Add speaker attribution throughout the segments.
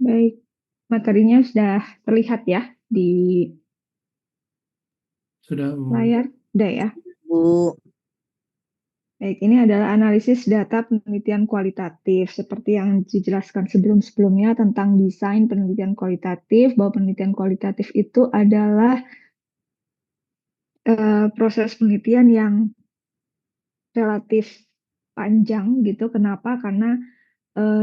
Speaker 1: Baik, materinya sudah terlihat ya di
Speaker 2: Sudah, Bu.
Speaker 1: layar? Sudah ya?
Speaker 3: Bu.
Speaker 1: Baik, ini adalah analisis data penelitian kualitatif. Seperti yang dijelaskan sebelum-sebelumnya tentang desain penelitian kualitatif, bahwa penelitian kualitatif itu adalah proses penelitian yang relatif panjang gitu. Kenapa? Karena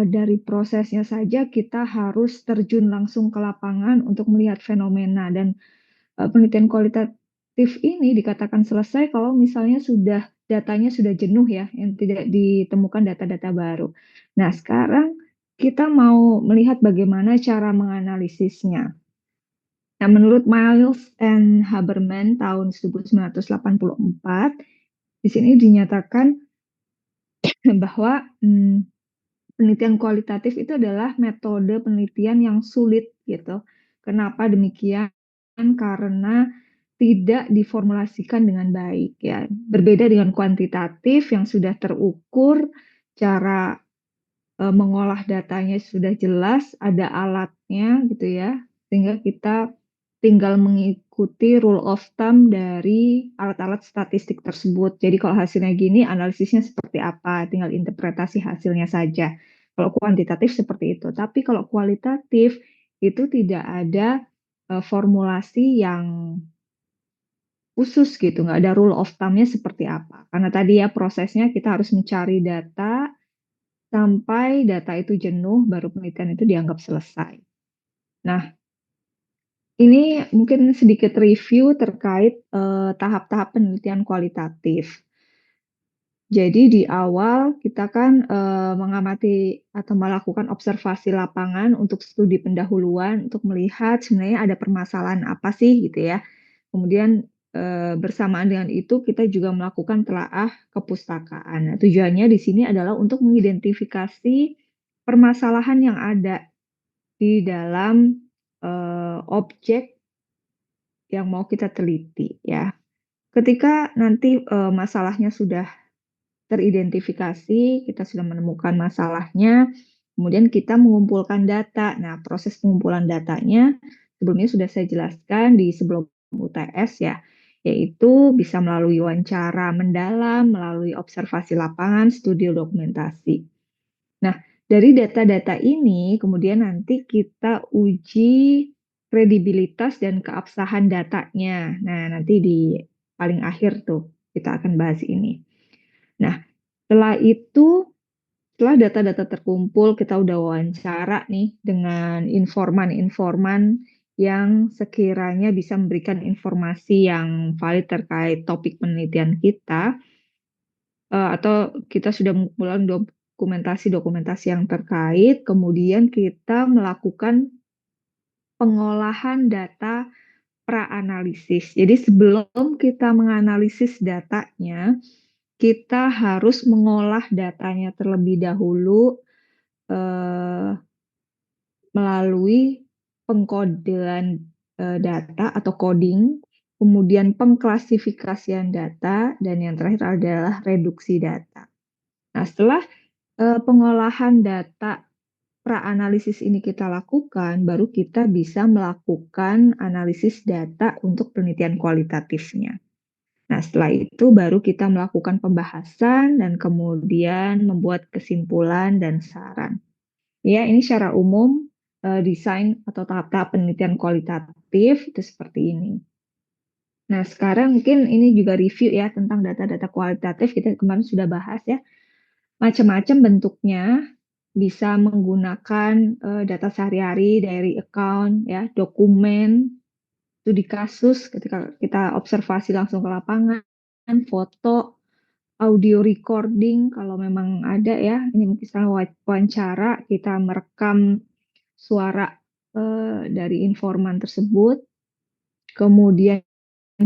Speaker 1: dari prosesnya saja kita harus terjun langsung ke lapangan untuk melihat fenomena dan penelitian kualitatif ini dikatakan selesai kalau misalnya datanya sudah jenuh ya, yang tidak ditemukan data-data baru. Nah, sekarang kita mau melihat bagaimana cara menganalisisnya. Nah, menurut Miles and Haberman tahun 1984, di sini dinyatakan bahwa penelitian kualitatif itu adalah metode penelitian yang sulit gitu. Kenapa demikian? Karena tidak diformulasikan dengan baik ya. Berbeda dengan kuantitatif yang sudah terukur, cara mengolah datanya sudah jelas, ada alatnya gitu ya. Sehingga kita tinggal mengikuti rule of thumb dari alat-alat statistik tersebut. Jadi kalau hasilnya gini, analisisnya seperti apa, tinggal interpretasi hasilnya saja. Kalau kuantitatif seperti itu. Tapi kalau kualitatif itu tidak ada formulasi yang khusus gitu, nggak ada rule of thumb-nya seperti apa. Karena tadi ya prosesnya kita harus mencari data sampai data itu jenuh, baru penelitian itu dianggap selesai. Nah, ini mungkin sedikit review terkait tahap-tahap penelitian kualitatif. Jadi di awal kita kan mengamati atau melakukan observasi lapangan untuk studi pendahuluan untuk melihat sebenarnya ada permasalahan apa sih gitu ya. Kemudian bersamaan dengan itu kita juga melakukan telaah kepustakaan. Nah, tujuannya di sini adalah untuk mengidentifikasi permasalahan yang ada di dalam objek yang mau kita teliti ya. Ketika nanti masalahnya sudah teridentifikasi, kita sudah menemukan masalahnya, kemudian kita mengumpulkan data. Nah, proses pengumpulan datanya sebelumnya sudah saya jelaskan di sebelum UTS ya, yaitu bisa melalui wawancara mendalam, melalui observasi lapangan, studi dokumentasi. Nah, dari data-data ini kemudian nanti kita uji kredibilitas dan keabsahan datanya. Nah, nanti di paling akhir tuh kita akan bahas ini. Nah, setelah itu, setelah data-data terkumpul, kita udah wawancara nih dengan informan-informan yang sekiranya bisa memberikan informasi yang valid terkait topik penelitian kita, atau kita sudah mengumpulkan dokumentasi-dokumentasi yang terkait, kemudian kita melakukan pengolahan data pra-analisis. Jadi sebelum kita menganalisis datanya, kita harus mengolah datanya terlebih dahulu melalui pengkodean data atau coding, kemudian pengklasifikasian data, dan yang terakhir adalah reduksi data. Nah, setelah pengolahan data pra-analisis ini kita lakukan, baru kita bisa melakukan analisis data untuk penelitian kualitatifnya. Nah, setelah itu baru kita melakukan pembahasan dan kemudian membuat kesimpulan dan saran. Ya, ini secara umum desain atau tahap-tahap penelitian kualitatif itu seperti ini. Nah, sekarang mungkin ini juga review ya tentang data-data kualitatif. Kita kemarin sudah bahas ya. Macam-macam bentuknya, bisa menggunakan data sehari-hari dari account ya, dokumen, studi kasus ketika kita observasi langsung ke lapangan, foto, audio recording kalau memang ada ya. Ini misalnya wawancara, kita merekam suara dari informan tersebut, kemudian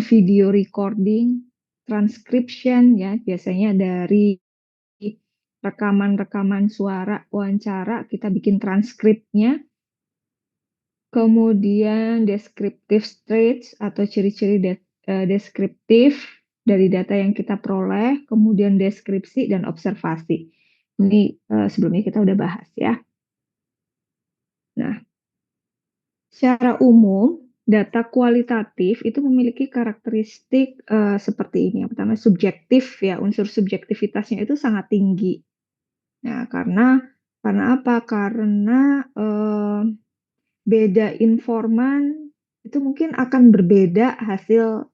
Speaker 1: video recording, transcription ya, biasanya dari rekaman-rekaman suara wawancara kita bikin transkripnya, kemudian descriptive traits atau ciri-ciri deskriptif dari data yang kita peroleh, kemudian deskripsi dan observasi. Ini sebelumnya kita udah bahas ya. Nah, secara umum, data kualitatif itu memiliki karakteristik, seperti ini. Yang pertama subjektif ya, unsur subjektivitasnya itu sangat tinggi. Nah, karena apa? Karena, beda informan itu mungkin akan berbeda hasil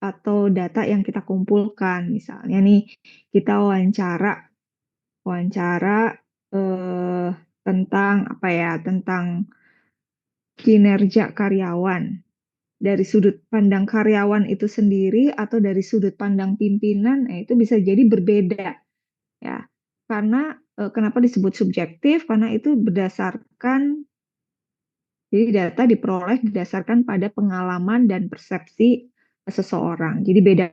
Speaker 1: atau data yang kita kumpulkan. Misalnya nih, kita wawancara, eee, tentang apa ya, tentang kinerja karyawan. Dari sudut pandang karyawan itu sendiri atau dari sudut pandang pimpinan, itu bisa jadi berbeda ya. Karena, kenapa disebut subjektif, karena itu berdasarkan jadi data diperoleh berdasarkan pada pengalaman dan persepsi seseorang. Jadi beda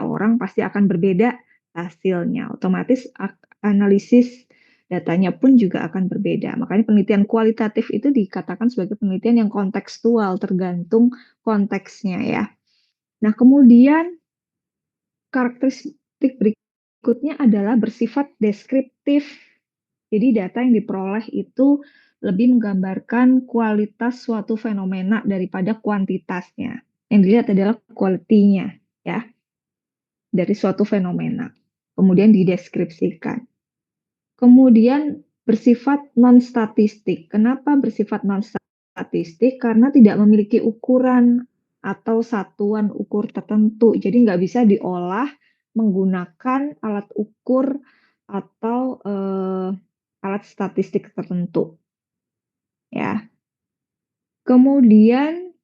Speaker 1: orang pasti akan berbeda hasilnya. Otomatis analisis datanya pun juga akan berbeda. Makanya penelitian kualitatif itu dikatakan sebagai penelitian yang kontekstual, tergantung konteksnya ya. Nah, kemudian karakteristik berikutnya adalah bersifat deskriptif. Jadi data yang diperoleh itu lebih menggambarkan kualitas suatu fenomena daripada kuantitasnya. Yang dilihat adalah quality-nya ya, dari suatu fenomena. Kemudian dideskripsikan. Kemudian bersifat non-statistik. Kenapa bersifat non-statistik? Karena tidak memiliki ukuran atau satuan ukur tertentu. Jadi nggak bisa diolah menggunakan alat ukur atau alat statistik tertentu. Ya. Kemudian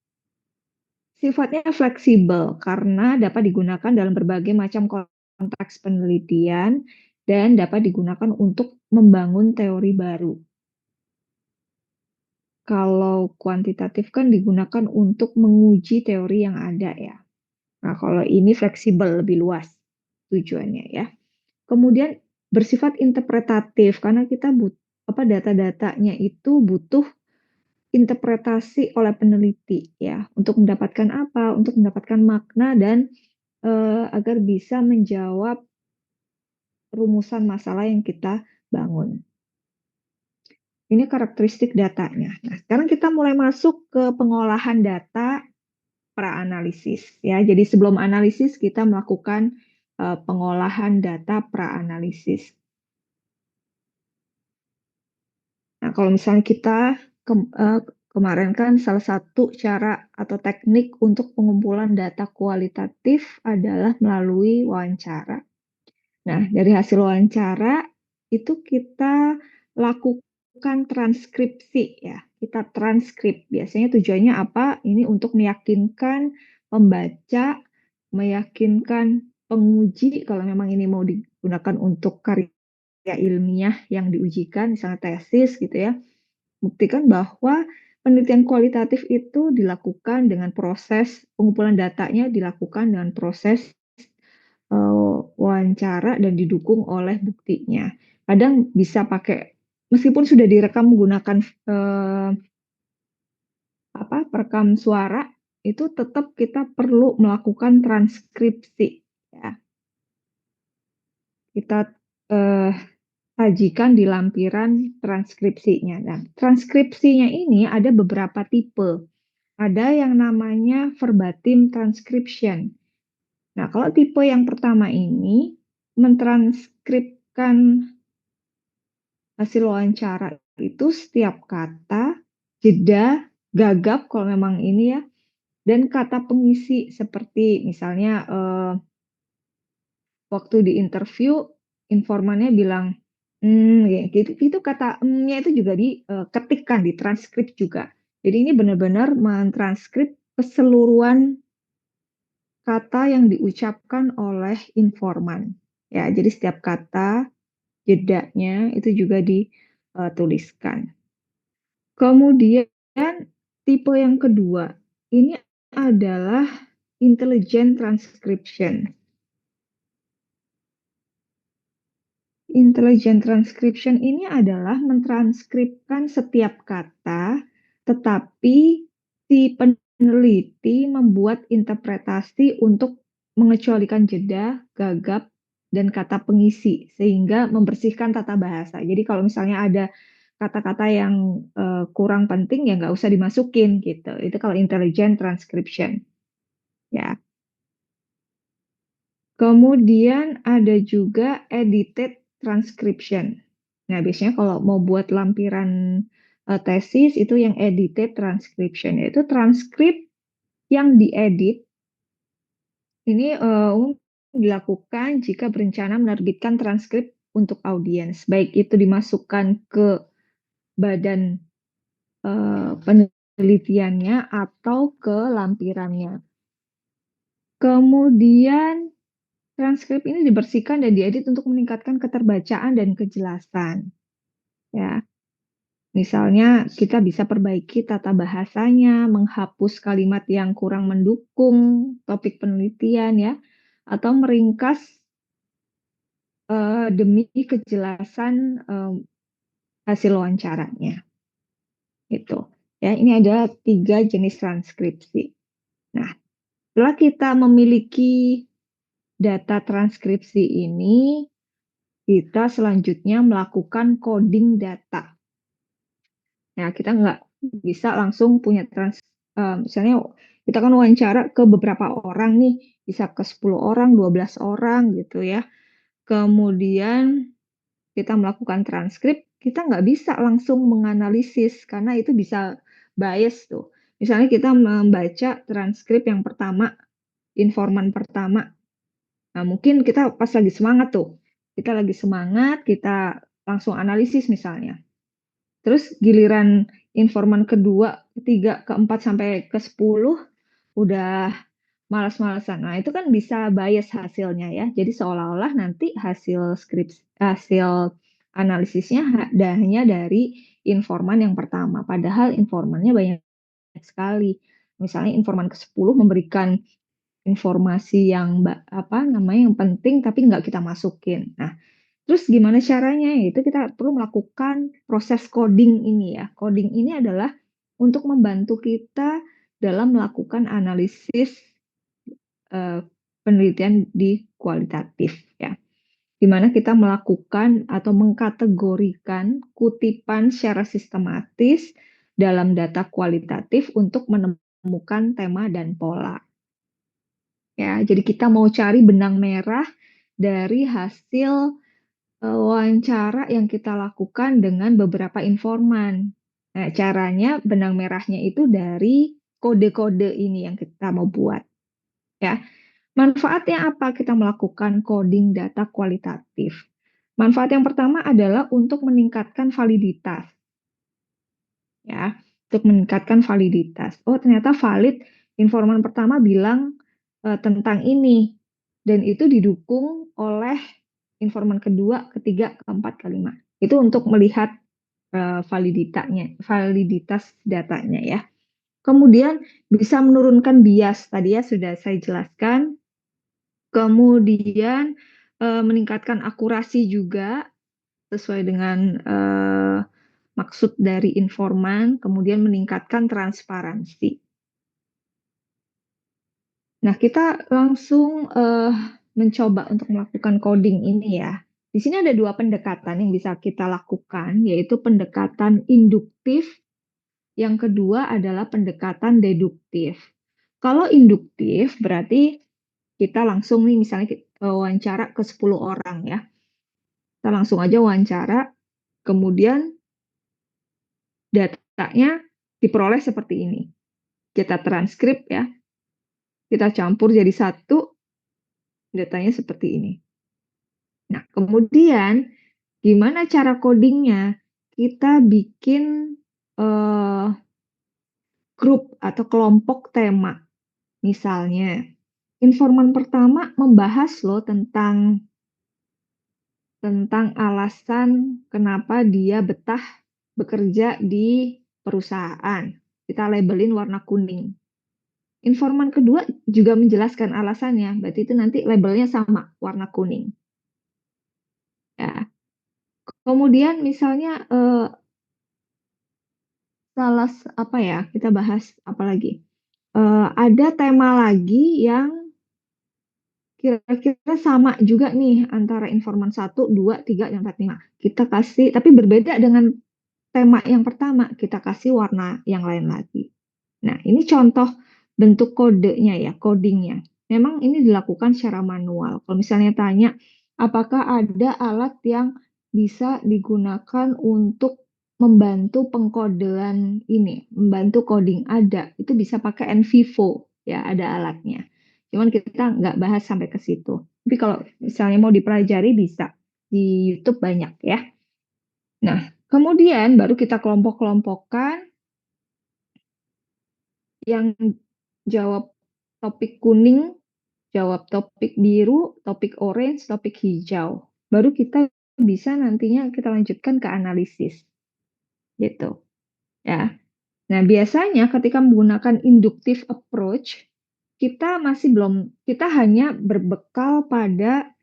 Speaker 1: sifatnya fleksibel karena dapat digunakan dalam berbagai macam konteks penelitian dan dapat digunakan untuk membangun teori baru. Kalau kuantitatif kan digunakan untuk menguji teori yang ada ya. Nah, kalau ini fleksibel lebih luas tujuannya ya. Kemudian bersifat interpretatif karena kita data-datanya itu butuh interpretasi oleh peneliti ya. Untuk mendapatkan apa? Untuk mendapatkan makna dan agar bisa menjawab rumusan masalah yang kita bangun. Ini karakteristik datanya. Nah, sekarang kita mulai masuk ke pengolahan data pra-analisis ya. Jadi sebelum analisis kita melakukan pengolahan data pra-analisis. Nah, kalau misalnya kita kemarin kan salah satu cara atau teknik untuk pengumpulan data kualitatif adalah melalui wawancara. Nah, dari hasil wawancara itu kita lakukan transkripsi ya. Kita transkrip. Biasanya tujuannya apa? Ini untuk meyakinkan pembaca, meyakinkan penguji kalau memang ini mau digunakan untuk karya ilmiah yang diujikan, misalnya tesis gitu ya. Buktikan bahwa penelitian kualitatif itu dilakukan dengan proses pengumpulan datanya dilakukan dengan proses wawancara dan didukung oleh buktinya. Kadang bisa pakai meskipun sudah direkam menggunakan, perekam suara, itu tetap kita perlu melakukan transkripsi ya. Kita, eee, sajikan di lampiran transkripsinya. Nah, transkripsinya ini ada beberapa tipe. Ada yang namanya verbatim transcription. Nah, kalau tipe yang pertama ini mentranskripkan hasil wawancara itu setiap kata, jeda, gagap kalau memang ini ya, dan kata pengisi seperti misalnya waktu di interview informannya bilang, ya gitu itu kata nya itu juga diketikkan, ditranskrip juga. Jadi ini benar-benar mentranskrip keseluruhan kata yang diucapkan oleh informan. Ya, jadi setiap kata, jedanya itu juga dituliskan. Kemudian tipe yang kedua, ini adalah intelligent transcription. Intelligent transcription ini adalah mentranskripkan setiap kata, tetapi si peneliti membuat interpretasi untuk mengecualikan jeda, gagap, dan kata pengisi, sehingga membersihkan tata bahasa. Jadi kalau misalnya ada kata-kata yang, kurang penting ya nggak usah dimasukin gitu. Itu kalau intelligent transcription, ya. Kemudian ada juga edited transcription. Nah, biasanya kalau mau buat lampiran, tesis itu yang edited transcription, yaitu transkrip yang diedit ini, umum dilakukan jika berencana menerbitkan transkrip untuk audiens, baik itu dimasukkan ke badan, penelitiannya atau ke lampirannya. Kemudian transkrip ini dibersihkan dan diedit untuk meningkatkan keterbacaan dan kejelasan, ya. Misalnya kita bisa perbaiki tata bahasanya, menghapus kalimat yang kurang mendukung topik penelitian ya, atau meringkas, demi kejelasan, hasil wawancaranya, gitu. Ya, ini ada 3 jenis transkripsi. Nah, setelah kita memiliki data transkripsi ini, kita selanjutnya melakukan coding data. Ya, kita nggak bisa langsung punya misalnya kita kan wawancara ke beberapa orang nih, bisa ke 10 orang, 12 orang gitu ya. Kemudian kita melakukan transkrip, kita nggak bisa langsung menganalisis karena itu bisa bias tuh. Misalnya kita membaca transkrip yang pertama, informan pertama. Nah, mungkin kita pas lagi semangat tuh, kita lagi semangat, kita langsung analisis misalnya. Terus giliran informan kedua, ketiga, keempat, sampai ke-10 udah malas-malesan. Nah, itu kan bisa bias hasilnya ya. Jadi seolah-olah nanti hasil analisisnya hanya dari informan yang pertama, padahal informannya banyak sekali. Misalnya informan ke-10 memberikan informasi yang apa namanya, yang penting tapi nggak kita masukin. Nah, terus gimana caranya? Itu kita perlu melakukan proses coding ini ya. Coding ini adalah untuk membantu kita dalam melakukan analisis, eee, penelitian di kualitatif ya. Di mana kita melakukan atau mengkategorikan kutipan secara sistematis dalam data kualitatif untuk menemukan tema dan pola. Ya, jadi kita mau cari benang merah dari hasil wawancara yang kita lakukan dengan beberapa informan. Nah, caranya benang merahnya itu dari kode-kode ini yang kita mau buat, ya. Manfaatnya apa kita melakukan coding data kualitatif? Manfaat yang pertama adalah untuk meningkatkan validitas, ya, untuk meningkatkan validitas. Oh, ternyata valid informan pertama bilang, tentang ini, dan itu didukung oleh informan kedua, ketiga, keempat, kelima. Itu untuk melihat, validitas datanya ya. Kemudian bisa menurunkan bias, tadi ya sudah saya jelaskan. Kemudian, meningkatkan akurasi juga sesuai dengan, maksud dari informan, kemudian meningkatkan transparansi. Nah, kita langsung, mencoba untuk melakukan coding ini ya. Di sini ada 2 pendekatan yang bisa kita lakukan, yaitu pendekatan induktif, yang kedua adalah pendekatan deduktif. Kalau induktif berarti kita langsung nih misalnya wawancara ke 10 orang ya, kita langsung aja wawancara, kemudian datanya diperoleh seperti ini. Kita transkrip ya, kita campur jadi satu, datanya seperti ini. Nah, kemudian gimana cara codingnya? Kita bikin, eee, grup atau kelompok tema. Misalnya, informan pertama membahas loh tentang alasan kenapa dia betah bekerja di perusahaan. Kita labelin warna kuning. Informan kedua juga menjelaskan alasannya, berarti itu nanti labelnya sama, warna kuning. Ya. Kemudian misalnya, apa ya, kita bahas apa lagi, ada tema lagi yang kira-kira sama juga nih antara informan 1, 2, 3, dan 4, 5. Kita kasih tapi berbeda dengan tema yang pertama, kita kasih warna yang lain lagi. Nah, ini contoh bentuk kodenya ya, codingnya. Memang ini dilakukan secara manual. Kalau misalnya tanya, apakah ada alat yang bisa digunakan untuk membantu pengkodean ini, membantu coding? Ada, itu bisa pakai NVivo, ya ada alatnya. Cuman kita nggak bahas sampai ke situ. Tapi kalau misalnya mau dipelajari bisa, di YouTube banyak ya. Nah, kemudian baru kita kelompok-kelompokkan yang jawab topik kuning, jawab topik biru, topik orange, topik hijau. Baru kita bisa nantinya kita lanjutkan ke analisis. Gitu. Ya. Nah, biasanya ketika menggunakan inductive approach, kita hanya berbekal pada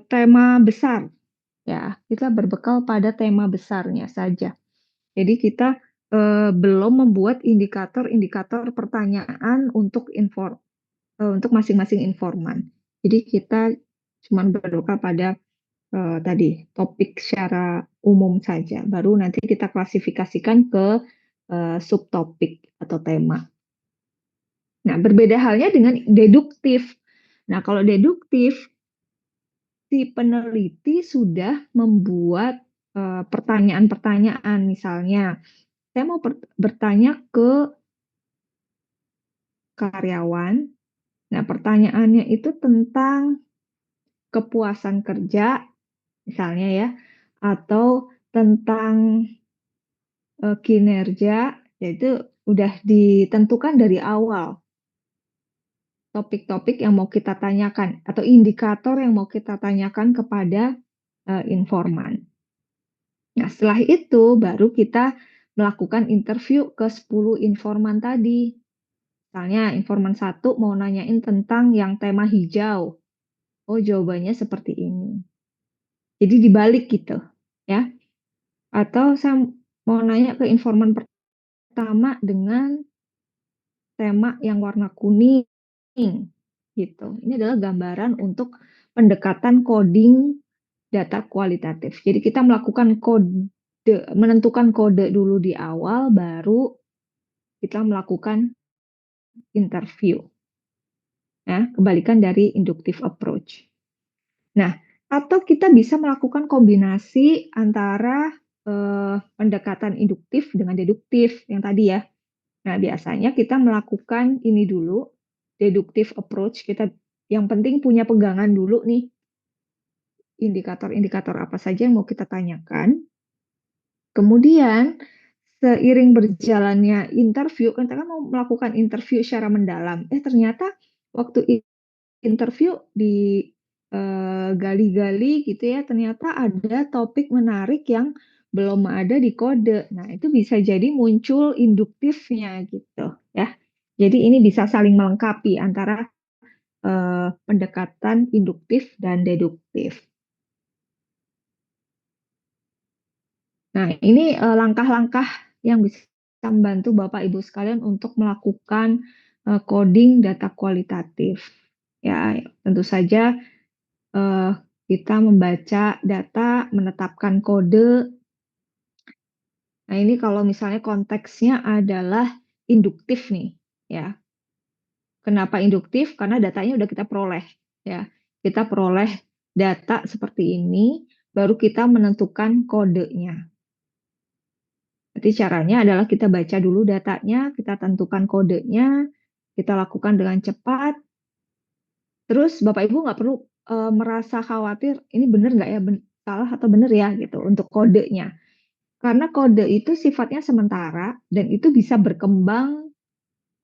Speaker 1: tema besar. Ya, kita berbekal pada tema besarnya saja. Jadi kita belum membuat indikator-indikator pertanyaan untuk masing-masing informan. Jadi kita cuma berbekal pada tadi topik secara umum saja. Baru nanti kita klasifikasikan ke subtopik atau tema. Nah, berbeda halnya dengan deduktif. Nah, kalau deduktif, si peneliti sudah membuat pertanyaan-pertanyaan, misalnya saya mau bertanya ke karyawan. Nah, pertanyaannya itu tentang kepuasan kerja, misalnya ya, atau tentang kinerja, yaitu udah ditentukan dari awal topik-topik yang mau kita tanyakan atau indikator yang mau kita tanyakan kepada informan. Nah, setelah itu baru kita melakukan interview ke 10 informan tadi. Misalnya informan 1 mau nanyain tentang yang tema hijau. Oh, jawabannya seperti ini. Jadi dibalik gitu, ya. Atau saya mau nanya ke informan pertama dengan tema yang warna kuning gitu. Ini adalah gambaran untuk pendekatan coding data kualitatif. Jadi kita melakukan menentukan kode dulu di awal, baru kita melakukan interview. Ya, kebalikan dari inductive approach. Nah, atau kita bisa melakukan kombinasi antara pendekatan induktif dengan deduktif yang tadi ya. Nah, biasanya kita melakukan ini dulu, deductive approach. Kita yang penting punya pegangan dulu nih, indikator-indikator apa saja yang mau kita tanyakan. Kemudian, seiring berjalannya interview, kan kita kan mau melakukan interview secara mendalam. Ternyata waktu interview di gali-gali gitu ya, ternyata ada topik menarik yang belum ada di kode. Nah, itu bisa jadi muncul induktifnya gitu ya. Jadi ini bisa saling melengkapi antara pendekatan induktif dan deduktif. Nah, ini langkah-langkah yang bisa membantu Bapak Ibu sekalian untuk melakukan coding data kualitatif. Ya, tentu saja eh, kita membaca data, menetapkan kode. Nah, ini kalau misalnya konteksnya adalah induktif nih, ya. Kenapa induktif? Karena datanya udah kita peroleh, ya. Kita peroleh data seperti ini, baru kita menentukan kodenya. Jadi caranya adalah kita baca dulu datanya, kita tentukan kodenya, kita lakukan dengan cepat. Terus Bapak Ibu nggak perlu merasa khawatir, ini benar nggak ya, salah atau benar ya gitu untuk kodenya. Karena kode itu sifatnya sementara dan itu bisa berkembang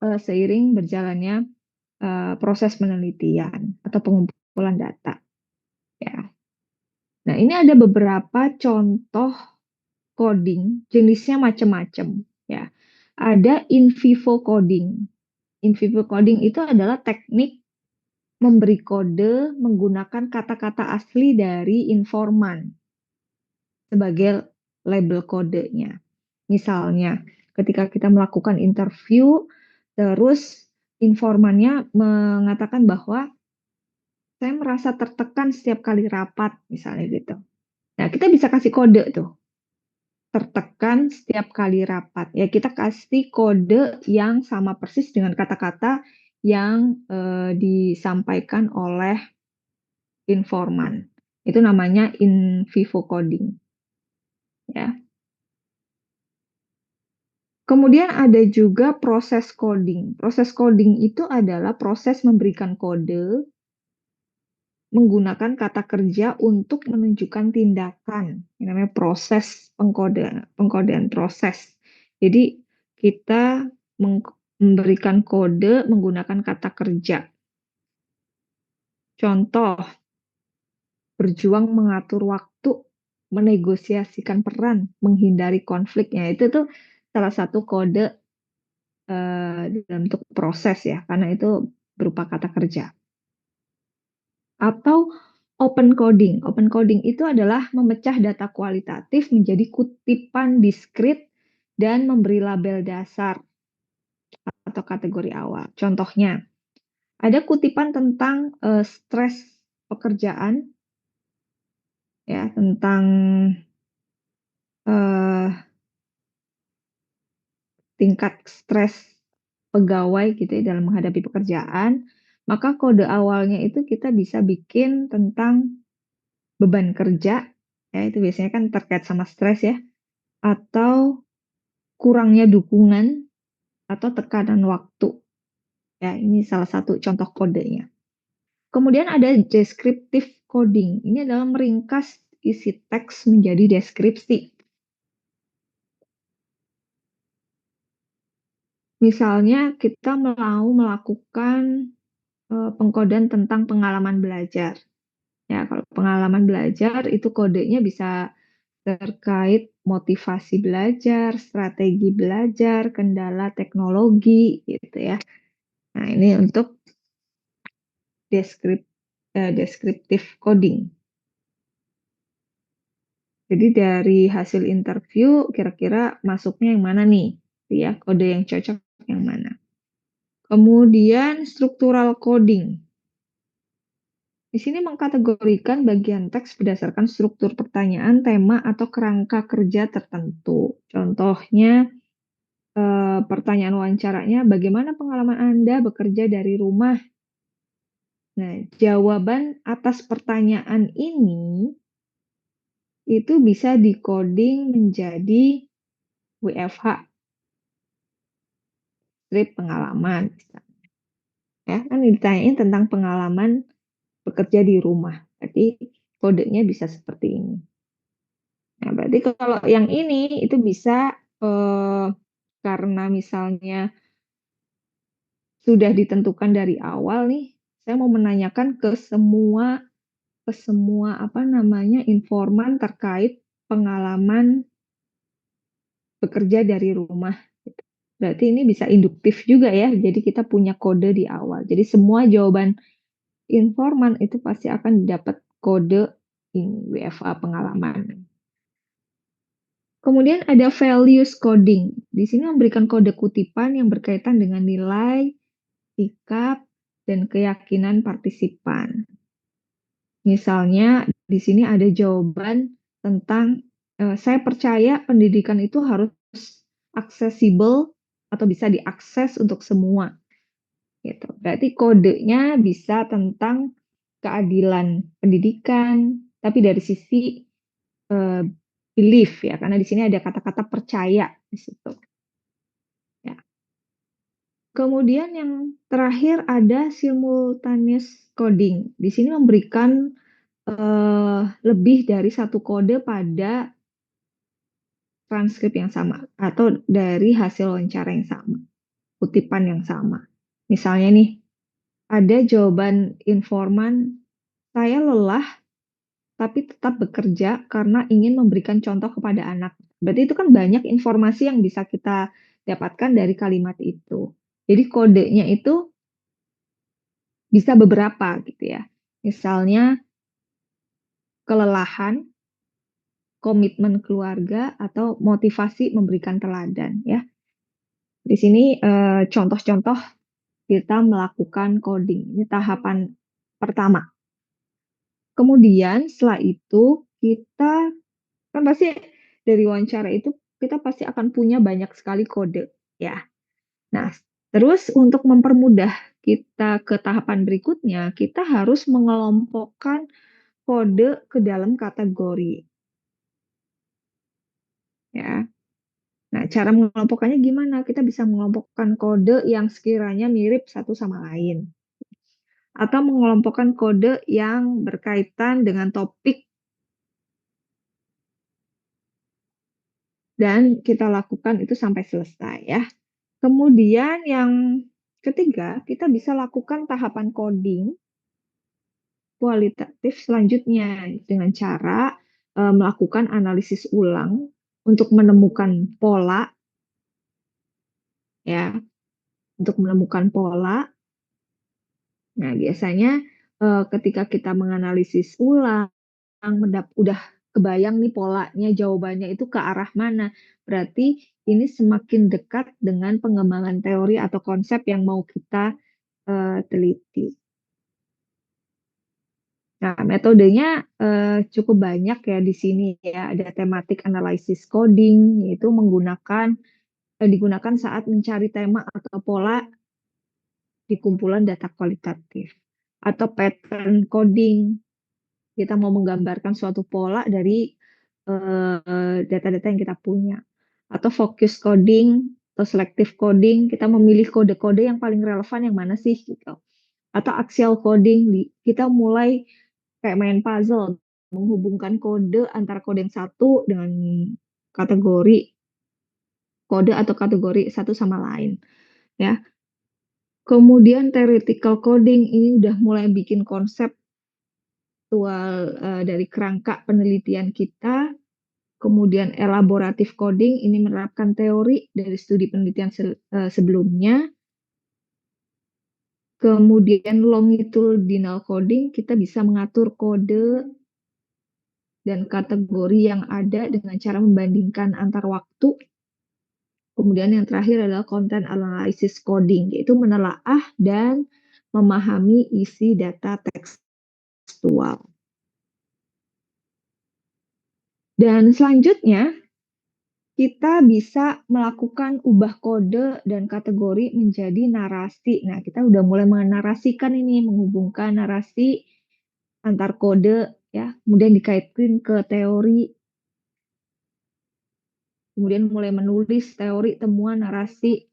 Speaker 1: seiring berjalannya proses penelitian atau pengumpulan data. Ya. Nah, ini ada beberapa contoh coding, jenisnya macam-macam. Ya. Ada in vivo coding. In vivo coding itu adalah teknik memberi kode menggunakan kata-kata asli dari informan sebagai label kodenya. Misalnya, ketika kita melakukan interview, terus informannya mengatakan bahwa saya merasa tertekan setiap kali rapat, misalnya gitu. Nah, kita bisa kasih kode tuh, tertekan setiap kali rapat. Ya, kita kasih kode yang sama persis dengan kata-kata yang disampaikan oleh informan. Itu namanya in vivo coding, ya. Kemudian ada juga proses coding. Proses coding itu adalah proses memberikan kode menggunakan kata kerja untuk menunjukkan tindakan. Ini namanya proses pengkodean proses. Jadi kita memberikan kode menggunakan kata kerja. Contoh, berjuang mengatur waktu, menegosiasikan peran, menghindari konfliknya. Itu tuh salah satu kode dalam bentuk proses ya, karena itu berupa kata kerja. Atau open coding. Open coding itu adalah memecah data kualitatif menjadi kutipan diskrit dan memberi label dasar atau kategori awal. Contohnya, ada kutipan tentang stres pekerjaan, ya, tentang eh, tingkat stres pegawai gitu ya dalam menghadapi pekerjaan, maka kode awalnya itu kita bisa bikin tentang beban kerja, ya itu biasanya kan terkait sama stres ya, atau kurangnya dukungan atau tekanan waktu. Ya, ini salah satu contoh kodenya. Kemudian ada descriptive coding. Ini adalah meringkas isi teks menjadi deskripsi. Misalnya kita mau melakukan pengkodean tentang pengalaman belajar. Ya, kalau pengalaman belajar itu kodenya bisa terkait motivasi belajar, strategi belajar, kendala teknologi gitu ya. Nah, ini untuk deskriptif coding. Jadi dari hasil interview kira-kira masuknya yang mana nih? Ya, kode yang cocok yang mana? Kemudian struktural coding. Di sini mengkategorikan bagian teks berdasarkan struktur pertanyaan, tema, atau kerangka kerja tertentu. Contohnya, pertanyaan wawancaranya, bagaimana pengalaman Anda bekerja dari rumah? Nah, jawaban atas pertanyaan ini itu bisa di-coding menjadi WFH, script pengalaman. Ya, kan ditanyain tentang pengalaman bekerja di rumah. Jadi kodenya bisa seperti ini. Nah, berarti kalau yang ini itu bisa karena misalnya sudah ditentukan dari awal nih, saya mau menanyakan ke semua apa namanya informan terkait pengalaman bekerja dari rumah. Berarti ini bisa induktif juga ya. Jadi kita punya kode di awal. Jadi semua jawaban informan itu pasti akan dapat kode ini WFA pengalaman. Kemudian ada values coding. Di sini memberikan kode kutipan yang berkaitan dengan nilai, sikap, dan keyakinan partisipan. Misalnya di sini ada jawaban tentang saya percaya pendidikan itu harus aksesibel atau bisa diakses untuk semua. Gitu. Berarti kodenya bisa tentang keadilan pendidikan, tapi dari sisi belief ya, karena di sini ada kata-kata percaya di situ. Ya. Kemudian yang terakhir ada simultaneous coding. Di sini memberikan lebih dari satu kode pada transkrip yang sama atau dari hasil wawancara yang sama, kutipan yang sama. Misalnya nih, ada jawaban informan, saya lelah tapi tetap bekerja karena ingin memberikan contoh kepada anak. Berarti itu kan banyak informasi yang bisa kita dapatkan dari kalimat itu. Jadi kodenya itu bisa beberapa gitu ya. Misalnya kelelahan, komitmen keluarga, atau motivasi memberikan teladan ya. Di sini contoh-contoh kita melakukan coding. Ini tahapan pertama. Kemudian setelah itu kita kan pasti dari wawancara itu kita pasti akan punya banyak sekali kode, ya. Nah, terus untuk mempermudah kita ke tahapan berikutnya, kita harus mengelompokkan kode ke dalam kategori, ya. Nah, cara mengelompokkannya gimana? Kita bisa mengelompokkan kode yang sekiranya mirip satu sama lain, atau mengelompokkan kode yang berkaitan dengan topik dan kita lakukan itu sampai selesai ya. Kemudian yang ketiga, kita bisa lakukan tahapan coding kualitatif selanjutnya dengan cara melakukan analisis ulang untuk menemukan pola ya, untuk menemukan pola. Nah, biasanya ketika kita menganalisis ulang, udah kebayang nih polanya, jawabannya itu ke arah mana. Berarti ini semakin dekat dengan pengembangan teori atau konsep yang mau kita teliti. Nah, metodenya cukup banyak ya di sini ya. Ada thematic analysis coding, yaitu digunakan saat mencari tema atau pola di kumpulan data kualitatif. Atau pattern coding, kita mau menggambarkan suatu pola dari data-data yang kita punya. Atau focus coding atau selective coding, kita memilih kode-kode yang paling relevan yang mana sih gitu. Atau axial coding, kita mulai kayak main puzzle, menghubungkan kode antara kode yang satu dengan kategori kode atau kategori satu sama lain ya. Kemudian theoretical coding ini udah mulai bikin konsep dari kerangka penelitian kita. Kemudian elaboratif coding ini menerapkan teori dari studi penelitian sebelumnya. Kemudian longitudinal coding, kita bisa mengatur kode dan kategori yang ada dengan cara membandingkan antar waktu. Kemudian yang terakhir adalah content analysis coding, yaitu menelaah dan memahami isi data tekstual. Dan selanjutnya, kita bisa melakukan ubah kode dan kategori menjadi narasi. Nah, kita udah mulai menarasikan ini, menghubungkan narasi antar kode, ya, kemudian dikaitkan ke teori, kemudian mulai menulis teori, temuan, narasi,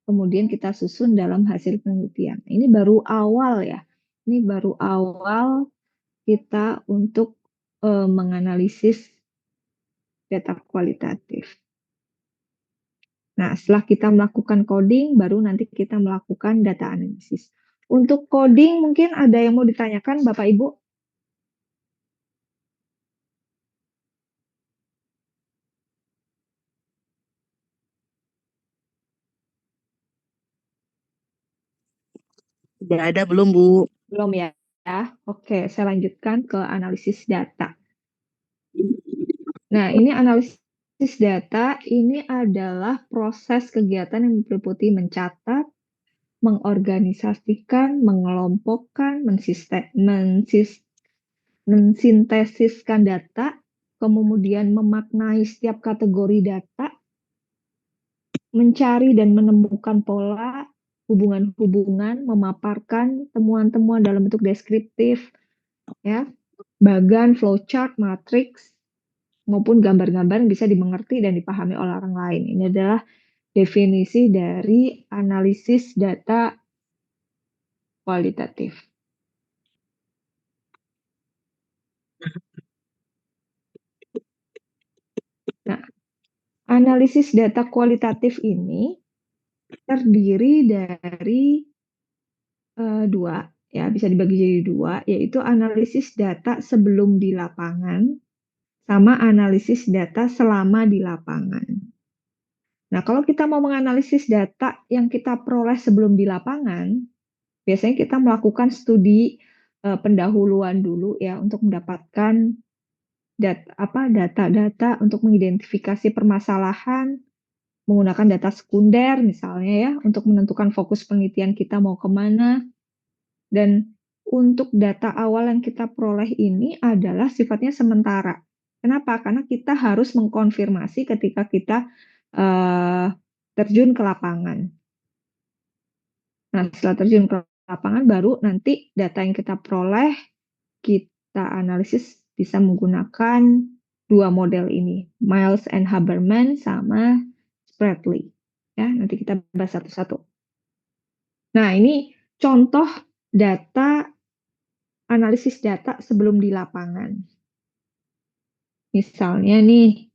Speaker 1: kemudian kita susun dalam hasil penelitian. Ini baru awal ya, ini baru awal kita untuk menganalisis data kualitatif. Nah, setelah kita melakukan coding, baru nanti kita melakukan data analisis. Untuk coding, mungkin ada yang mau ditanyakan, Bapak Ibu?
Speaker 2: Tidak ada, belum Bu.
Speaker 1: Belum ya? Oke, saya lanjutkan ke analisis data. Nah, ini analisis data, ini adalah proses kegiatan yang meliputi mencatat, mengorganisasikan, mengelompokkan, mensintesiskan data, kemudian memaknai setiap kategori data, mencari dan menemukan pola, hubungan-hubungan, memaparkan temuan-temuan dalam bentuk deskriptif, ya, bagan, flowchart, matriks, maupun gambar-gambar yang bisa dimengerti dan dipahami oleh orang lain. Ini adalah definisi dari analisis data kualitatif. Nah, analisis data kualitatif ini terdiri dari dua, ya, bisa dibagi jadi dua, yaitu analisis data sebelum di lapangan sama analisis data selama di lapangan. Nah, kalau kita mau menganalisis data yang kita peroleh sebelum di lapangan, biasanya kita melakukan studi pendahuluan dulu ya untuk mendapatkan data-data untuk mengidentifikasi permasalahan, menggunakan data sekunder misalnya ya untuk menentukan fokus penelitian kita mau kemana. Dan untuk data awal yang kita peroleh ini adalah sifatnya sementara. Kenapa? Karena kita harus mengkonfirmasi ketika kita eh, terjun ke lapangan. Nah, setelah terjun ke lapangan, baru nanti data yang kita peroleh, kita analisis bisa menggunakan dua model ini, Miles and Haberman sama Spratly. Ya, nanti kita bahas satu-satu. Nah, ini contoh data, analisis data sebelum di lapangan. Misalnya nih,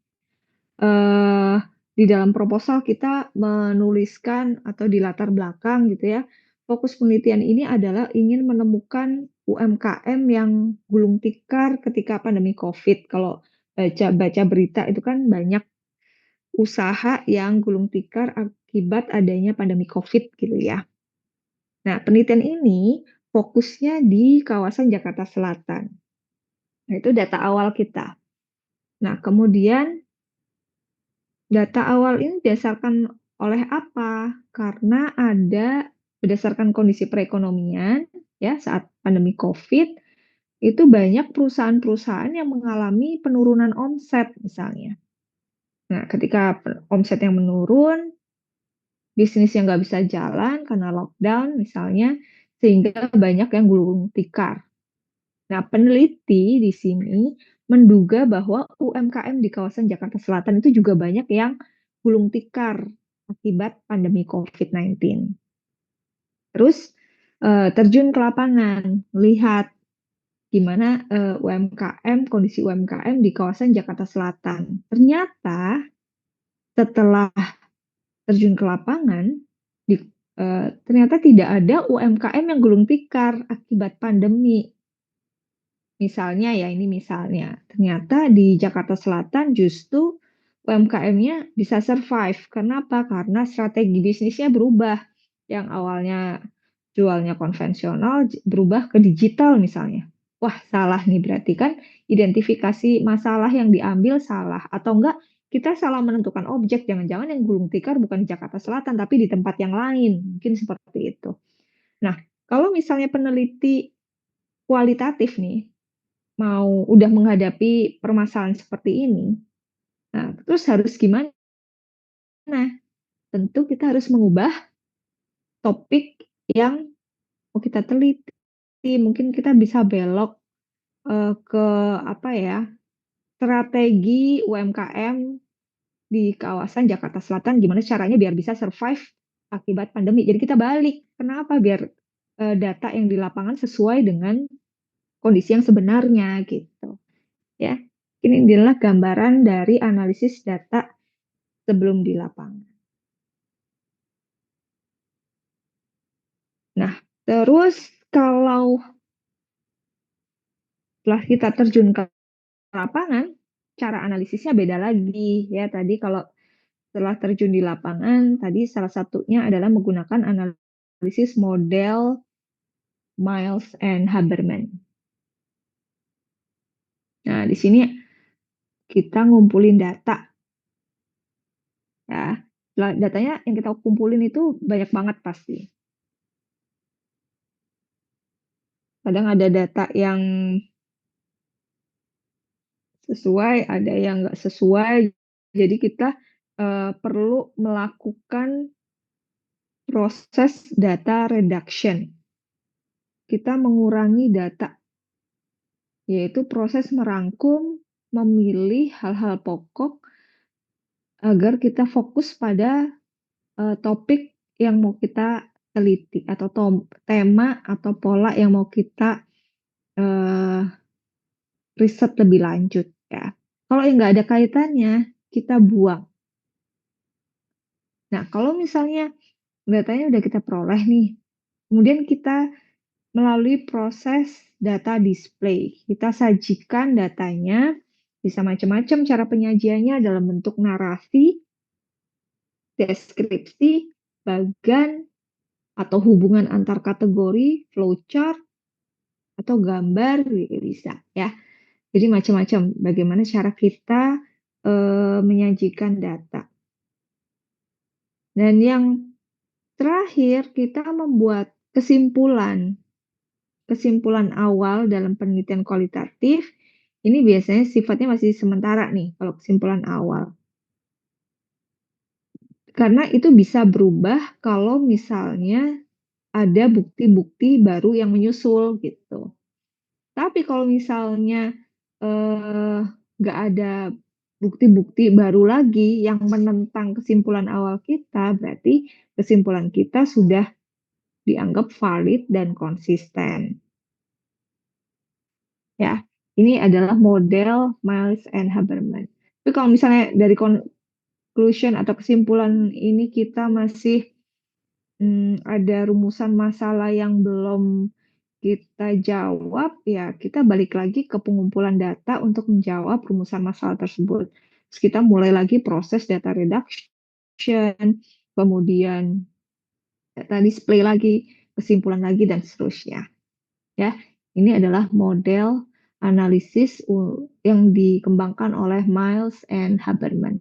Speaker 1: eh, di dalam proposal kita menuliskan atau di latar belakang gitu ya, fokus penelitian ini adalah ingin menemukan UMKM yang gulung tikar ketika pandemi COVID. Kalau baca berita itu kan banyak usaha yang gulung tikar akibat adanya pandemi COVID gitu ya. Nah, penelitian ini fokusnya di kawasan Jakarta Selatan. Nah, itu data awal kita. Nah, kemudian data awal ini didasarkan oleh apa? Karena ada berdasarkan kondisi perekonomian ya saat pandemi COVID itu banyak perusahaan-perusahaan yang mengalami penurunan omset misalnya. Nah, ketika omset yang menurun, bisnis yang nggak bisa jalan karena lockdown misalnya, sehingga banyak yang gulung tikar. Nah, peneliti di sini menduga bahwa UMKM di kawasan Jakarta Selatan itu juga banyak yang gulung tikar akibat pandemi COVID-19. Terus terjun ke lapangan, lihat gimana UMKM, kondisi UMKM di kawasan Jakarta Selatan. Ternyata setelah terjun ke lapangan, ternyata tidak ada UMKM yang gulung tikar akibat pandemi. Misalnya ya, ini misalnya, ternyata di Jakarta Selatan justru UMKM-nya bisa survive. Kenapa? Karena strategi bisnisnya berubah. Yang awalnya jualnya konvensional berubah ke digital misalnya. Wah, salah nih berarti kan identifikasi masalah yang diambil salah. Atau enggak, kita salah menentukan objek. Jangan-jangan yang gulung tikar bukan di Jakarta Selatan, tapi di tempat yang lain. Mungkin seperti itu. Nah, kalau misalnya peneliti kualitatif nih, mau udah menghadapi permasalahan seperti ini, nah terus harus gimana? Tentu kita harus mengubah topik yang mau kita teliti. Mungkin kita bisa belok ke apa ya, strategi UMKM di kawasan Jakarta Selatan, gimana caranya biar bisa survive akibat pandemi. Jadi kita balik, kenapa? Biar data yang di lapangan sesuai dengan kondisi yang sebenarnya gitu. Ya, ini adalah gambaran dari analisis data sebelum di lapangan. Nah, terus kalau setelah kita terjun ke lapangan, cara analisisnya beda lagi ya. Tadi kalau setelah terjun di lapangan, tadi salah satunya adalah menggunakan analisis model Miles and Haberman. Nah, di sini kita ngumpulin data ya. Datanya yang kita kumpulin itu banyak banget pasti. Kadang ada data yang sesuai, ada yang nggak sesuai. Jadi kita perlu melakukan proses data reduction. Kita mengurangi data, yaitu proses merangkum, memilih hal-hal pokok agar kita fokus pada topik yang mau kita teliti atau tema atau pola yang mau kita uh, riset lebih lanjut ya. Kalau yang nggak ada kaitannya, kita buang. Nah, kalau misalnya datanya udah kita peroleh nih, kemudian kita melalui proses data display. Kita sajikan datanya, bisa macam-macam cara penyajiannya dalam bentuk narasi, deskripsi, bagan, atau hubungan antar kategori, flowchart, atau gambar, bisa ya. Jadi macam-macam bagaimana cara kita menyajikan data. Dan yang terakhir, kita membuat kesimpulan awal dalam penelitian kualitatif Ini biasanya sifatnya masih sementara nih kalau kesimpulan awal. Karena itu bisa berubah kalau misalnya ada bukti-bukti baru yang menyusul gitu. Tapi kalau misalnya, eee, nggak ada bukti-bukti baru lagi yang menentang kesimpulan awal kita, berarti kesimpulan kita sudah dianggap valid dan konsisten, ya. Ini adalah model Miles and Habermas. Tapi kalau misalnya dari conclusion atau kesimpulan ini kita masih, ada rumusan masalah yang belum kita jawab, ya kita balik lagi ke pengumpulan data untuk menjawab rumusan masalah tersebut. Terus kita mulai lagi proses data reduction, kemudian data display lagi, kesimpulan lagi, dan seterusnya. Ya, ini adalah model analisis yang dikembangkan oleh Miles and Habermas.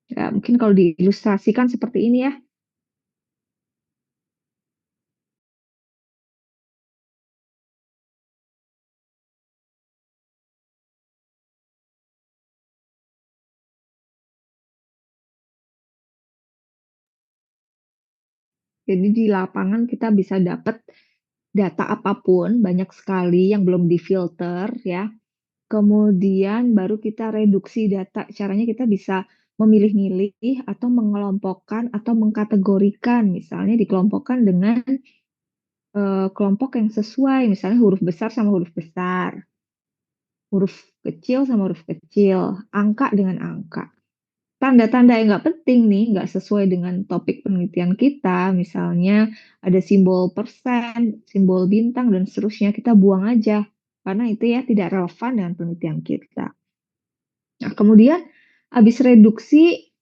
Speaker 1: Ya, mungkin kalau diilustrasikan seperti ini ya. Jadi di lapangan kita bisa dapat data apapun, banyak sekali yang belum difilter ya. Kemudian baru kita reduksi data. Caranya kita bisa memilih-milih atau mengelompokkan atau mengkategorikan. Misalnya dikelompokkan dengan kelompok yang sesuai, misalnya huruf besar sama huruf besar, huruf kecil sama huruf kecil, angka dengan angka. Tanda-tanda yang nggak penting nih, nggak sesuai dengan topik penelitian kita, misalnya ada simbol persen, simbol bintang, dan seterusnya, kita buang aja. Karena itu ya tidak relevan dengan penelitian kita. Nah, kemudian habis reduksi,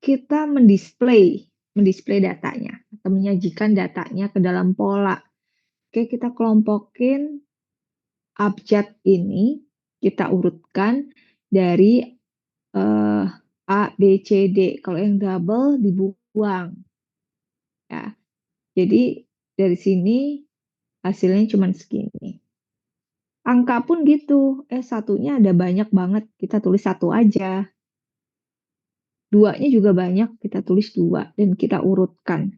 Speaker 1: kita mendisplay datanya atau menyajikan datanya ke dalam pola. Oke, kita kelompokin abjad ini, kita urutkan dari A, B, C, D. Kalau yang double dibuang ya. Jadi dari sini hasilnya cuma segini. Angka pun gitu, satunya ada banyak banget, kita tulis satu aja. Duanya juga banyak, kita tulis dua dan kita urutkan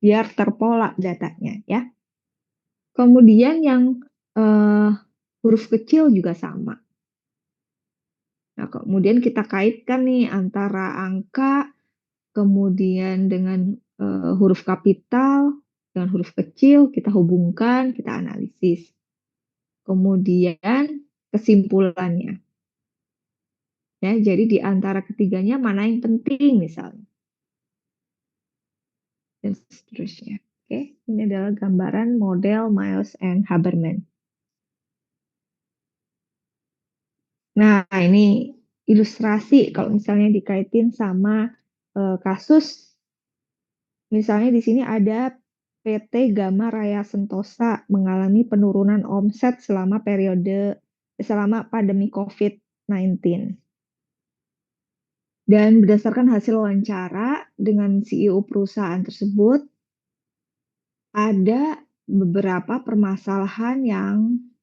Speaker 1: biar terpola datanya ya. Kemudian yang eh, huruf kecil juga sama. Nah, kemudian kita kaitkan nih antara angka, kemudian dengan huruf kapital, dengan huruf kecil, kita hubungkan, kita analisis. Kemudian kesimpulannya. Ya, jadi di antara ketiganya mana yang penting misalnya. Dan seterusnya. Oke, ini adalah gambaran model Miles and Habermas. Nah, ini ilustrasi kalau misalnya dikaitin sama kasus, misalnya di sini ada PT Gama Raya Sentosa mengalami penurunan omset selama pandemi COVID-19. Dan berdasarkan hasil wawancara dengan CEO perusahaan tersebut, ada beberapa permasalahan yang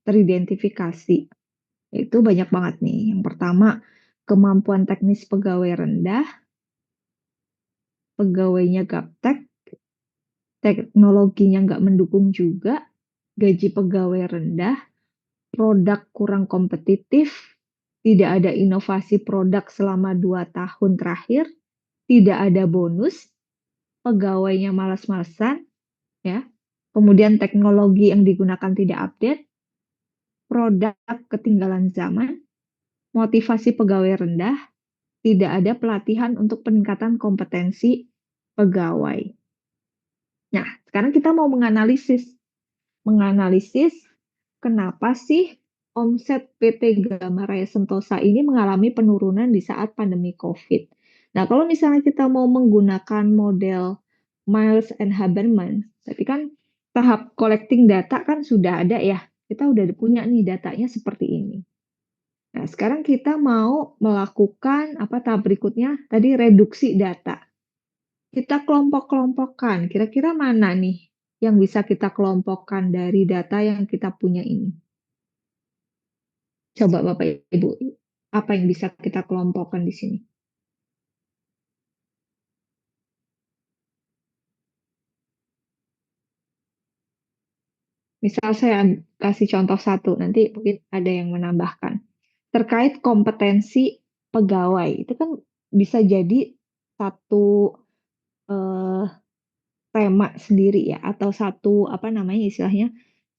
Speaker 1: teridentifikasi. Itu banyak banget nih. Yang pertama, kemampuan teknis pegawai rendah, pegawainya gaptek, teknologinya nggak mendukung juga, gaji pegawai rendah, produk kurang kompetitif, tidak ada inovasi produk selama 2 tahun terakhir, tidak ada bonus, pegawainya malas-malasan, ya. Kemudian teknologi yang digunakan tidak update, produk ketinggalan zaman, motivasi pegawai rendah, tidak ada pelatihan untuk peningkatan kompetensi pegawai. Nah, sekarang kita mau menganalisis kenapa sih omset PT Gama Raya Sentosa ini mengalami penurunan di saat pandemi COVID. Nah, kalau misalnya kita mau menggunakan model Miles and Habermas, berarti kan tahap collecting data kan sudah ada ya. Kita udah punya nih datanya seperti ini. Nah, sekarang kita mau melakukan apa tahap berikutnya? Tadi reduksi data. Kita kelompok-kelompokkan, kira-kira mana nih yang bisa kita kelompokkan dari data yang kita punya ini? Coba Bapak Ibu, apa yang bisa kita kelompokkan di sini? Misal saya kasih contoh satu, nanti mungkin ada yang menambahkan. Terkait kompetensi pegawai, itu kan bisa jadi satu eh, tema sendiri ya, atau satu apa namanya istilahnya,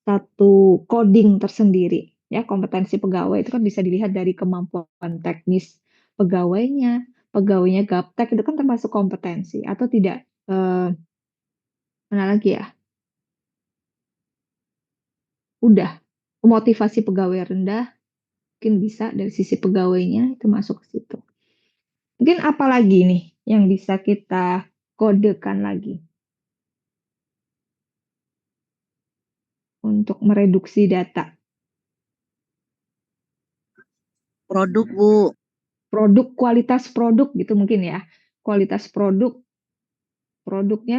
Speaker 1: satu coding tersendiri. Ya, kompetensi pegawai itu kan bisa dilihat dari kemampuan teknis pegawainya, pegawainya gaptek itu kan termasuk kompetensi atau tidak? Eh, Mana lagi ya? Udah, motivasi pegawai rendah mungkin bisa dari sisi pegawainya itu masuk ke situ. Mungkin apa lagi nih yang bisa kita kodekan lagi untuk mereduksi data?
Speaker 2: Produk, Bu.
Speaker 1: Kualitas produk gitu mungkin ya. Kualitas produknya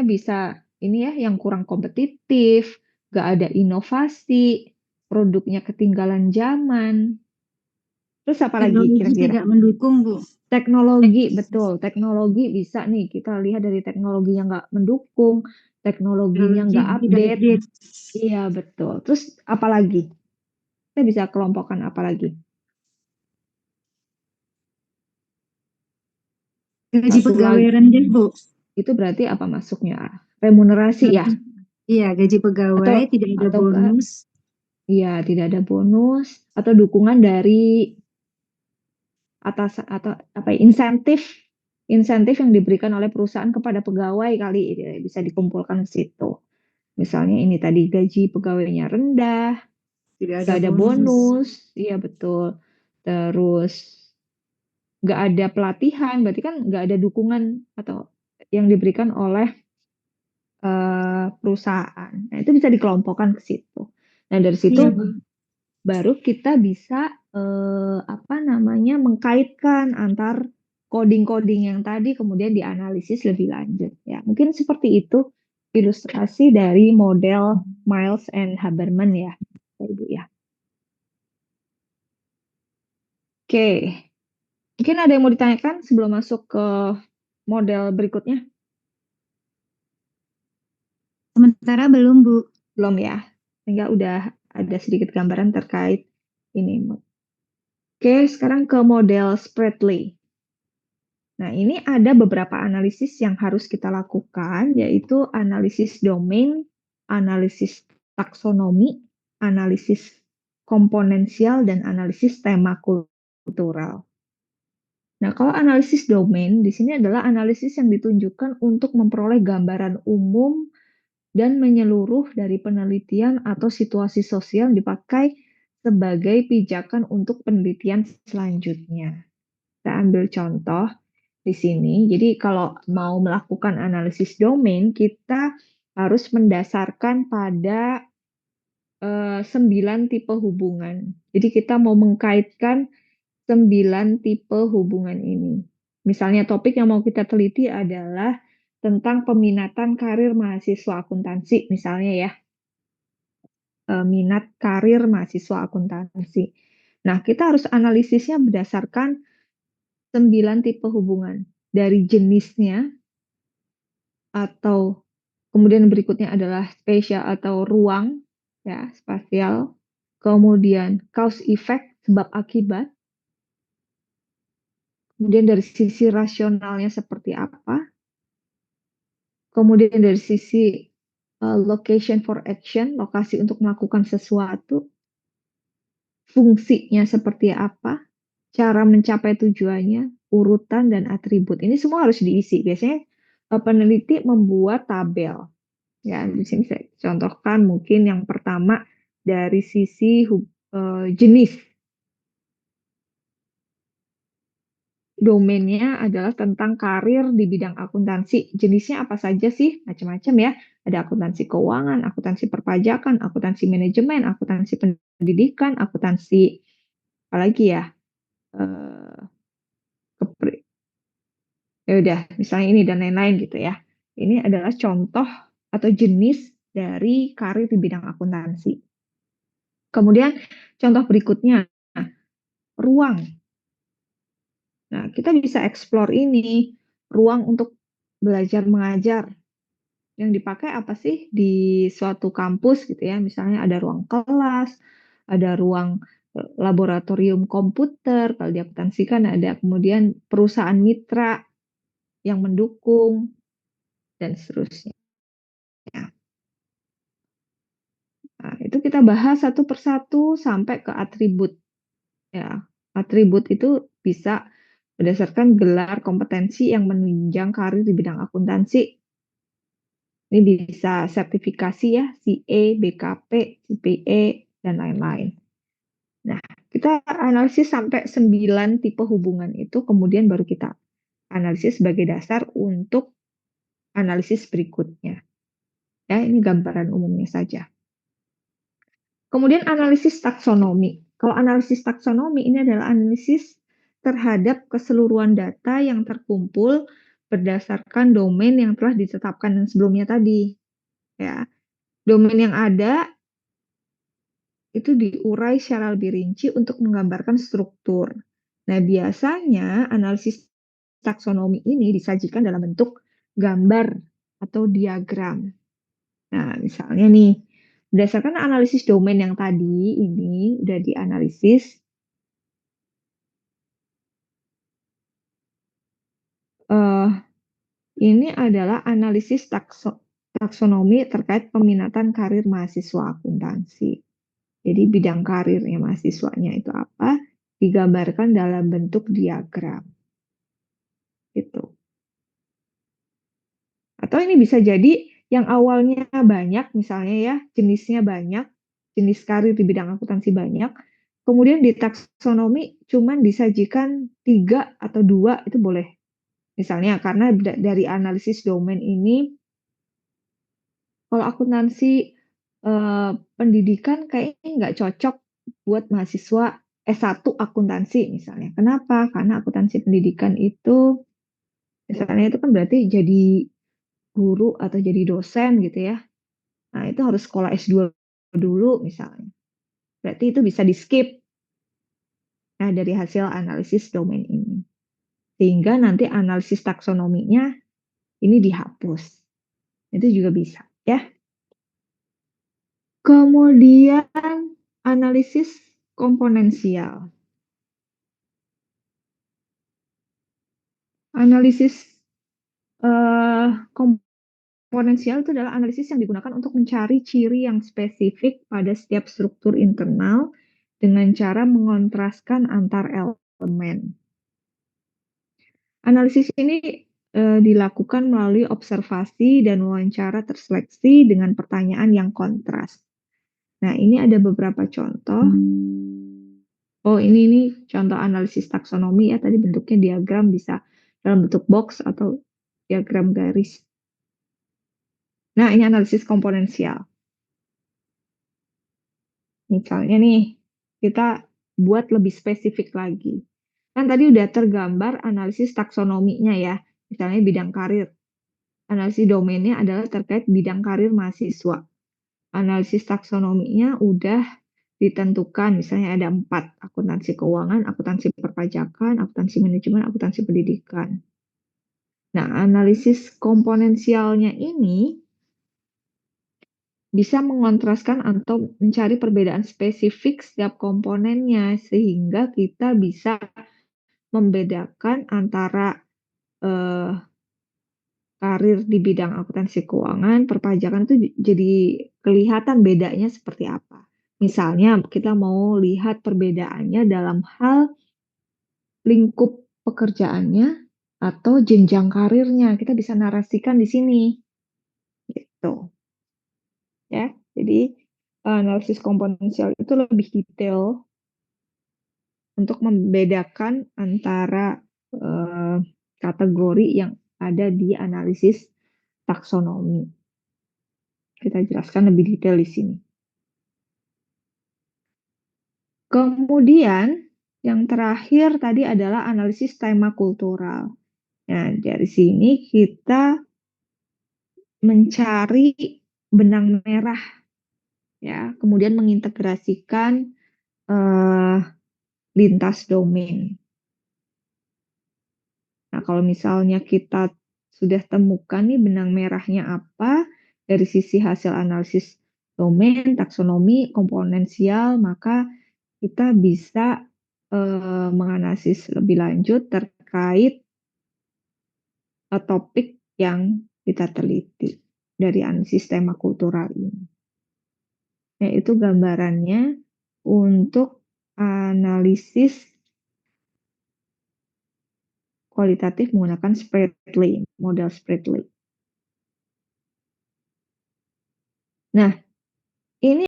Speaker 1: bisa ini ya yang kurang kompetitif, gak ada inovasi, produknya ketinggalan zaman. Terus apa lagi
Speaker 2: Teknologi
Speaker 1: kira-kira?
Speaker 2: tidak mendukung, Bu.
Speaker 1: Teknologi, betul. Teknologi bisa nih kita lihat dari teknologi yang nggak mendukung, teknologinya
Speaker 2: Teknologi
Speaker 1: nggak
Speaker 2: tidak
Speaker 1: update.
Speaker 2: update.
Speaker 1: Iya, betul. Terus apa lagi? Kita bisa kelompokkan apa lagi?
Speaker 2: Gaji
Speaker 1: Satu
Speaker 2: pegawai
Speaker 1: lagi,
Speaker 2: rendah, Bu.
Speaker 1: itu berarti apa masuknya? Remunerasi ya?
Speaker 2: Iya, gaji
Speaker 1: Atau
Speaker 2: pegawai tidak ada
Speaker 1: ataukah
Speaker 2: bonus.
Speaker 1: iya tidak ada bonus atau dukungan dari atas atau apa ya, insentif yang diberikan oleh perusahaan kepada pegawai kali bisa dikumpulkan ke situ. Misalnya ini tadi gaji pegawainya rendah,
Speaker 2: Tidak ada
Speaker 1: nggak ada
Speaker 2: bonus.
Speaker 1: bonus, iya betul. Terus nggak ada pelatihan, berarti kan nggak ada dukungan atau yang diberikan oleh perusahaan. Nah, itu bisa dikelompokkan ke situ. Nah, dari situ
Speaker 2: Iya, Bu.
Speaker 1: baru kita bisa apa namanya mengkaitkan antar coding-coding yang tadi kemudian dianalisis lebih lanjut. Ya, mungkin seperti itu ilustrasi dari model Miles and Haberman ya, Bapak Ibu ya. Oke, mungkin ada yang mau ditanyakan sebelum masuk ke model berikutnya?
Speaker 2: Sementara belum, Bu.
Speaker 1: Belum ya? Sehingga udah ada sedikit gambaran terkait ini. Oke, sekarang ke model Spratly. Nah, ini ada beberapa analisis yang harus kita lakukan, yaitu analisis domain, analisis taksonomi, analisis komponensial, dan analisis tema kultural. Nah, kalau analisis domain, di sini adalah analisis yang ditunjukkan untuk memperoleh gambaran umum dan menyeluruh dari penelitian atau situasi sosial yang dipakai sebagai pijakan untuk penelitian selanjutnya. Kita ambil contoh di sini. Jadi kalau mau melakukan analisis domain, kita harus mendasarkan pada 9 tipe hubungan. Jadi kita mau mengkaitkan 9 tipe hubungan ini. Misalnya topik yang mau kita teliti adalah tentang peminatan karir mahasiswa akuntansi, misalnya ya, minat karir mahasiswa akuntansi. Nah, kita harus analisisnya berdasarkan 9 tipe hubungan. Dari jenisnya, atau kemudian berikutnya adalah spasial atau ruang, ya, spasial. Kemudian cause effect, sebab akibat. Kemudian dari sisi rasionalnya seperti apa. Kemudian dari sisi location for action, lokasi untuk melakukan sesuatu. Fungsinya seperti apa, cara mencapai tujuannya, urutan dan atribut. Ini semua harus diisi. Biasanya peneliti membuat tabel. Ya, di sini saya contohkan mungkin yang pertama dari sisi jenis. Domainnya adalah tentang karir di bidang akuntansi. Jenisnya apa saja sih? Macam-macam ya. Ada akuntansi keuangan, akuntansi perpajakan, akuntansi manajemen, akuntansi pendidikan, akuntansi apalagi ya? Eh, kepri- Ya udah, misalnya ini dan lain-lain gitu ya. Ini adalah contoh atau jenis dari karir di bidang akuntansi. Kemudian contoh berikutnya. ruang. Nah, kita bisa explore ini, ruang untuk belajar mengajar. Yang dipakai apa sih di suatu kampus gitu ya, misalnya ada ruang kelas, ada ruang laboratorium komputer, kalau di akuntansi kan ada kemudian perusahaan mitra yang mendukung, dan seterusnya. Nah, itu kita bahas satu persatu sampai ke atribut. Ya, atribut itu bisa berdasarkan gelar kompetensi yang menunjang karir di bidang akuntansi. Ini bisa sertifikasi ya, CA, BKP, CPA, dan lain-lain. Nah, kita analisis sampai 9 tipe hubungan itu, kemudian baru kita analisis sebagai dasar untuk analisis berikutnya. Ya, ini gambaran umumnya saja. Kemudian analisis taksonomi. Kalau analisis taksonomi ini adalah analisis terhadap keseluruhan data yang terkumpul berdasarkan domain yang telah ditetapkan sebelumnya tadi. Ya, domain yang ada itu diurai secara lebih rinci untuk menggambarkan struktur. Nah, biasanya analisis taksonomi ini disajikan dalam bentuk gambar atau diagram. Nah, misalnya nih, berdasarkan analisis domain yang tadi ini udah dianalisis, eh, ini adalah analisis taksonomi terkait peminatan karir mahasiswa akuntansi. Jadi bidang karirnya mahasiswanya itu apa? Digambarkan dalam bentuk diagram. Gitu. Atau ini bisa jadi yang awalnya banyak, misalnya ya, jenisnya banyak, jenis karir di bidang akuntansi banyak, kemudian di taksonomi cuman disajikan 3 atau 2, itu boleh. Misalnya karena dari analisis domain ini, kalau akuntansi pendidikan kayaknya nggak cocok buat mahasiswa S1 akuntansi misalnya. Kenapa? Karena akuntansi pendidikan itu, misalnya itu kan berarti jadi guru atau jadi dosen gitu ya. Nah, itu harus sekolah S2 dulu misalnya. Berarti itu bisa di-skip. Nah, dari hasil analisis domain ini. Sehingga nanti analisis taksonominya ini dihapus. Itu juga bisa ya. Kemudian analisis komponensial. Analisis komponensial itu adalah analisis yang digunakan untuk mencari ciri yang spesifik pada setiap struktur internal dengan cara mengontraskan antar elemen. Analisis ini dilakukan melalui observasi dan wawancara terseleksi dengan pertanyaan yang kontras. Nah, ini ada beberapa contoh. Oh, ini contoh analisis taksonomi ya. Tadi bentuknya diagram, bisa dalam bentuk box atau diagram garis. Nah, ini analisis komponensial. Misalnya nih, kita buat lebih spesifik lagi. Kan tadi udah tergambar analisis taksonominya ya. Misalnya bidang karir. Analisis domainnya adalah terkait bidang karir mahasiswa. Analisis taksonominya udah ditentukan, misalnya ada 4, akuntansi keuangan, akuntansi perpajakan, akuntansi manajemen, akuntansi pendidikan. Nah, analisis komponensialnya ini bisa mengontraskan atau mencari perbedaan spesifik setiap komponennya, sehingga kita bisa membedakan antara karir di bidang akuntansi keuangan, perpajakan itu jadi kelihatan bedanya seperti apa. Misalnya kita mau lihat perbedaannya dalam hal lingkup pekerjaannya atau jenjang karirnya, kita bisa narasikan di sini. Gitu. Ya. Jadi analisis komponensial itu lebih detail untuk membedakan antara kategori yang ada di analisis taksonomi. Kita jelaskan lebih detail di sini. Kemudian yang terakhir tadi adalah analisis tema kultural. Nah, dari sini kita mencari benang merah ya, kemudian mengintegrasikan lintas domain. Nah, kalau misalnya kita sudah temukan nih benang merahnya apa dari sisi hasil analisis domain, taksonomi, komponensial, maka kita bisa menganalisis lebih lanjut terkait topik yang kita teliti dari sistema kultural ini. Nah, itu gambarannya untuk analisis kualitatif menggunakan Spreadly, model Spreadly. Nah, ini